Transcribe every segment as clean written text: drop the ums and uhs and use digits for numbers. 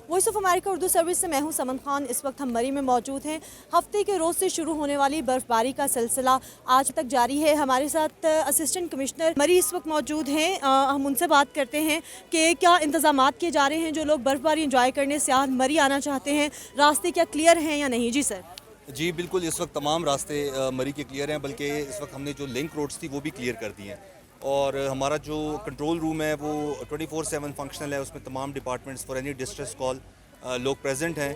Voice of America Urdu service से मैं हूं समन खान। इस वक्त हम मरी में मौजूद हैं। हफ्ते के रोज़ से शुरू होने वाली बर्फ़बारी का सिलसिला आज तक जारी है। हमारे साथ असिस्टेंट कमिश्नर मरी इस वक्त मौजूद हैं। हम उनसे बात करते हैं कि क्या इंतज़ामात किए जा रहे हैं। जो लोग बर्फ़बारी इंजॉय करने सयाह मरी आना चाहते हैं, रास्ते क्या क्लियर हैं या नहीं? जी सर। जी बिल्कुल, इस वक्त तमाम रास्ते मरी के क्लियर हैं, बल्कि इस वक्त हमने जो लिंक रोड्स थी वो भी क्लियर कर दी हैं। और हमारा जो कंट्रोल रूम है वो 24/7 फंक्शनल है। उसमें तमाम departments for any distress call लोग प्रेजेंट हैं।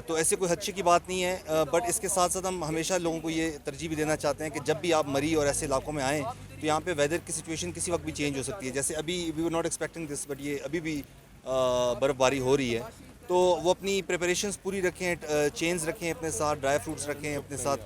तो ऐसे कोई हदशे की बात नहीं है। बट इसके साथ साथ हम हमेशा लोगों को ये तरजीह भी देना चाहते हैं कि जब भी आप मरी और ऐसे इलाकों में आएँ तो यहाँ पे वेदर की सिचुएशन किसी वक्त भी चेंज हो सकती है। जैसे अभी we were not expecting this, but ये अभी भी बर्फ़बारी हो रही है। तो वो अपनी प्रिपरेशंस पूरी रखें, चेन्स रखें अपने साथ, ड्राई फ्रूट्स रखें अपने साथ,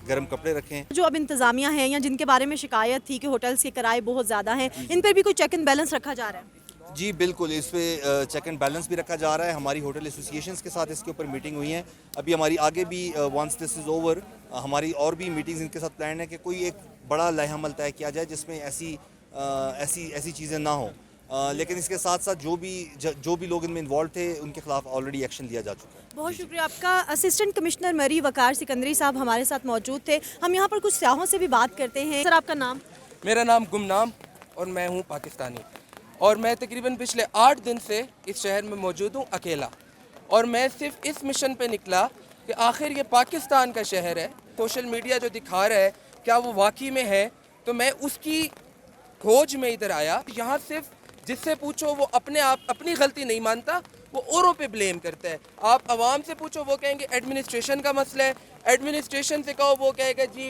गर्म कपड़े रखें। जो अब इंतज़ामिया है या जिनके बारे में शिकायत थी कि होटल्स के किराए बहुत ज़्यादा हैं, इन पर भी कोई चेक एंड बैलेंस रखा जा रहा है? जी बिल्कुल, इस पे चेक एंड बैलेंस भी रखा जा रहा है। हमारी होटल एसोसिएशंस के साथ इसके ऊपर मीटिंग हुई है। अभी हमारी आगे भी वंस दिस इज़ ओवर हमारी और भी मीटिंग्स इनके साथ प्लान है कि कोई एक बड़ा लहमल तय किया जाए जिसमें ऐसी चीज़ें ना हों। लेकिन इसके साथ साथ जो भी लोग इनमें इन्वॉल्व थे उनके खिलाफ ऑलरेडी एक्शन लिया जा चुका है। बहुत शुक्रिया आपका। असिस्टेंट कमिश्नर मरी वकार सिकंदरी साहब हमारे साथ मौजूद थे। हम यहाँ पर कुछ सयाहों से भी बात करते हैं। सर आपका नाम? मेरा नाम गुमनाम और मैं हूँ पाकिस्तानी, और मैं तकरीबन पिछले 8 दिन से इस शहर में मौजूद हूँ अकेला। और मैं सिर्फ इस मिशन पे निकला कि आखिर ये पाकिस्तान का शहर है, सोशल मीडिया जो दिखा रहा है क्या वो वाकई में है। तो मैं उसकी खोज में इधर आया। यहाँ सिर्फ जिससे पूछो वो अपनी गलती नहीं मानता, वो औरों पे ब्लेम करता है। आप आवाम से पूछो वो कहेंगे एडमिनिस्ट्रेशन का मसला है, एडमिनिस्ट्रेशन से कहो वो कहेगा जी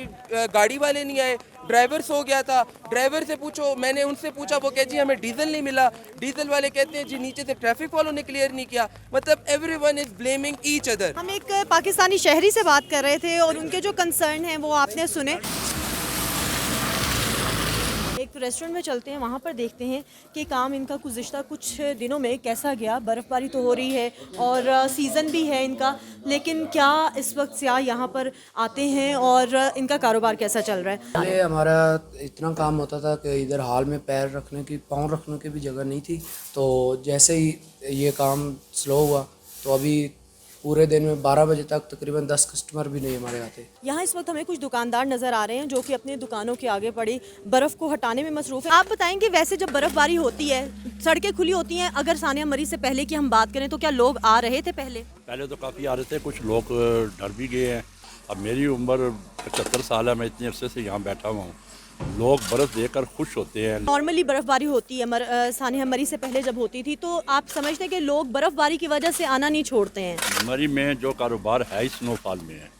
गाड़ी वाले नहीं आए, ड्राइवर सो गया था। ड्राइवर से पूछो, मैंने उनसे पूछा, वो कहे जी हमें डीजल नहीं मिला। डीजल वाले कहते हैं जी नीचे से ट्रैफिक वालों ने क्लियर नहीं किया। मतलब everyone is blaming each other. हम एक पाकिस्तानी शहरी से बात कर रहे थे और उनके जो कंसर्न हैं वो आपने सुने। एक रेस्टोरेंट में चलते हैं, वहाँ पर देखते हैं कि काम इनका गुज़िश्ता कुछ दिनों में कैसा गया। बर्फ़बारी तो हो रही है और सीज़न भी है इनका, लेकिन क्या इस वक्त सयाह यहाँ पर आते हैं और इनका कारोबार कैसा चल रहा है? पहले हमारा इतना काम होता था कि इधर हाल में पाँव रखने की भी जगह नहीं थी। तो जैसे ही ये काम स्लो हुआ तो अभी पूरे दिन में 12 बजे तक तकरीबन 10 कस्टमर भी नहीं हमारे आते। यहाँ इस वक्त हमें कुछ दुकानदार नज़र आ रहे हैं जो कि अपनी दुकानों के आगे पड़ी बर्फ़ को हटाने में मसरूफ़ है। आप बताएंगे, वैसे जब बर्फ़बारी होती है, सड़कें खुली होती हैं, अगर सानिया मरी से पहले की हम बात करें तो क्या लोग आ रहे थे? पहले तो काफ़ी आ रहे थे, कुछ लोग डर भी गए हैं। अब मेरी उम्र 75 साल है, मैं इतने अरसे से यहाँ बैठा हुआ हूँ। लोग बर्फ़ देखकर खुश होते हैं। नॉर्मली बर्फ़बारी होती है सानिया मरी से पहले जब होती थी, तो आप समझते हैं कि लोग बर्फ़बारी की वजह से आना नहीं छोड़ते हैं? मरी में जो कारोबार है स्नोफॉल में है,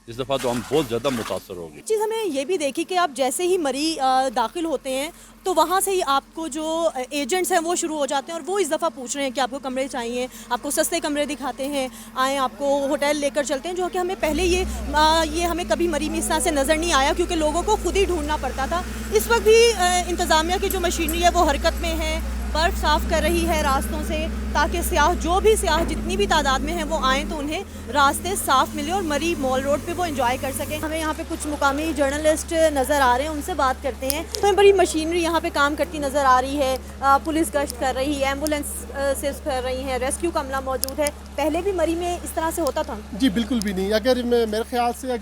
इस दफ़ा तो हम बहुत ज़्यादा मुतासर हो गए। चीज़ हमें ये भी देखी कि आप जैसे ही मरी दाखिल होते हैं तो वहाँ से ही आपको जो एजेंट्स हैं वो शुरू हो जाते हैं और वो इस दफ़ा पूछ रहे हैं कि आपको कमरे चाहिए, आपको सस्ते कमरे दिखाते हैं, आए आपको होटल लेकर चलते हैं, जो कि हमें पहले ये हमें कभी मरी में इस तरह से नज़र नहीं आया, क्योंकि लोगों को खुद ही ढूंढना पड़ता था। इस वक्त भी इंतज़ामिया की जो मशीनरी है वो हरकत में है, बर्फ़ साफ़ कर रही है रास्तों से, ताकि सयाह जितनी भी तादाद में हैं वो आएँ तो उन्हें रास्ते साफ़ मिले और मरी मॉल रोड पे वो एंजॉय कर सकें। हमें यहाँ पे कुछ मुकामी जर्नलिस्ट नज़र आ रहे हैं, उनसे बात करते हैं। हमें बड़ी मशीनरी यहाँ पे काम करती नज़र आ रही है, पुलिस गश्त कर रही है, एम्बुलेंस सिर्फ कर रही है, रेस्क्यू का अमला मौजूद है। पहले भी मरी में इस तरह से होता था? जी बिल्कुल भी नहीं। अगर मेरे ख्याल से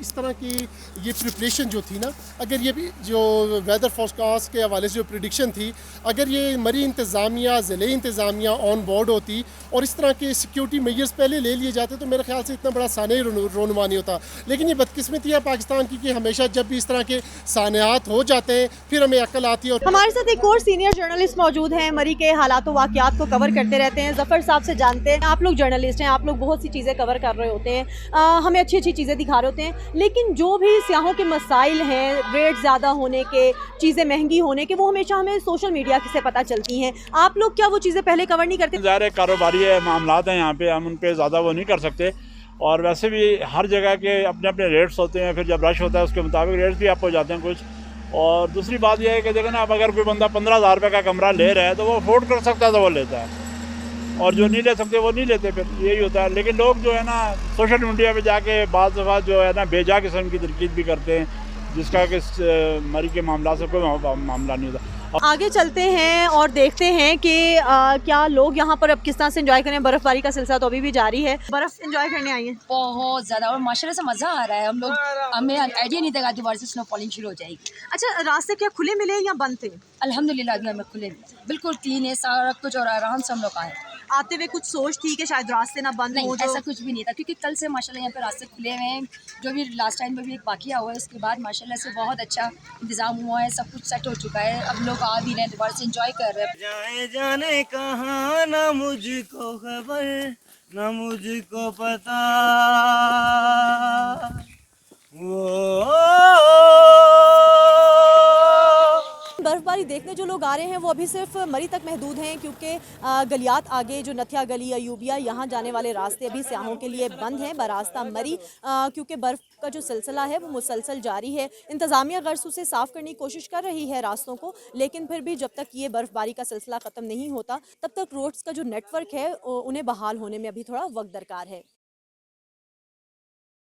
इस तरह की ये प्रिपरेशन जो थी ना, अगर ये भी जो वेदर फोरकास्ट के हवाले से जो प्रिडिक्शन थी, अगर ये मरी इंतज़ामिया, ज़िले इंतज़ामिया ऑन बोर्ड होती और इस तरह के सिक्योरिटी मेजर्स पहले ले लिए जाते तो मेरे ख्याल से इतना बड़ा साने रोनुमा नहीं होता। लेकिन ये बदकिस्मती है पाकिस्तान की कि हमेशा जब भी इस तरह के सानियात हो जाते हैं फिर हमें अक्ल आती है। हमारे साथ एक और सीनियर जर्नलिस्ट मौजूद हैं, मरी के हालात वाक़यात को कवर करते रहते हैं। ज़फ़र साहब से जानते हैं, आप लोग जर्नलिस्ट हैं, आप लोग बहुत सी चीज़ें कवर कर रहे होते हैं, हमें अच्छी अच्छी चीज़ें दिखा रहे होते हैं, लेकिन जो भी सयाहों के मसाइल हैं, रेट ज़्यादा होने के, चीज़ें महंगी होने के, वो हमेशा हमें सोशल मीडिया से पता चलती हैं। आप लोग क्या वो चीज़ें पहले कवर नहीं करते? ज़ाहिर कारोबारी मामलात हैं यहाँ पे, हम उन पर ज़्यादा वो नहीं कर सकते। और वैसे भी हर जगह के अपने अपने रेट्स होते हैं, फिर जब रश होता है उसके मुताबिक रेट्स भी अप हो जाते हैं कुछ। और दूसरी बात यह है कि देखो ना, अब अगर कोई बंदा 15,000 रुपये का कमरा ले रहा है तो वो अफोर्ड कर सकता है तो वो लेता है, और जो नहीं ले सकते वो नहीं लेते, फिर यही होता है। लेकिन लोग जो है ना सोशल मीडिया पे जाके बाज़ दफ़ा जो है ना बेजा किस्म की तरकीब भी करते हैं, जिसका कि मरी के मामला से कोई मामला नहीं होता। आगे चलते हैं और देखते हैं कि क्या लोग यहाँ पर अब किस तरह से एंजॉय करें। बर्फबारी का सिलसिला तो अभी भी जारी है। बर्फ एंजॉय करने आई हैं? बहुत ज़्यादा, और माशाल्लाह से मज़ा आ रहा है। हम लोग, हमें आइडिया नहीं था कि दोबारा से स्नो फॉलिंग शुरू हो जाएगी। अच्छा, रास्ते क्या खुले मिले या बंद थे? अल्हम्दुलिल्लाह अभी हमें खुले बिल्कुल क्लीन है सारा कुछ, और आराम से हम लोग आए। आते हुए कुछ सोच थी कि शायद रास्ते ना बंद नहीं, हो? जो ऐसा कुछ भी नहीं था, क्योंकि कल से माशाल्लाह यहाँ पे रास्ते खुले हुए हैं। जो भी लास्ट टाइम में भी एक वाक़या हुआ है, उसके बाद माशाल्लाह से बहुत अच्छा इंतज़ाम हुआ है, सब कुछ सेट हो चुका है। अब लोग आ भी रहे हैं, दोबारा से इंजॉय कर रहे हैं। जाए जाने कहाँ ना मुझको खबर ना मुझको पता, बर्फबारी देखने जो लोग आ रहे हैं वो अभी सिर्फ मरी तक महदूद हैं, क्योंकि गलियात आगे जो नथिया गली, अयूबिया, यहाँ जाने वाले रास्ते अभी सयाहों के लिए बंद हैं बरास्ता मरी, क्योंकि बर्फ़ का जो सिलसिला है वो मुसलसल जारी है। इंतज़ामिया गर्स उसे साफ़ करने की कोशिश कर रही है रास्तों को, लेकिन फिर भी जब तक ये बर्फ़बारी का सिलसिला ख़त्म नहीं होता तब तक रोड्स का जो नेटवर्क है उन्हें बहाल होने में अभी थोड़ा वक्त दरकार है।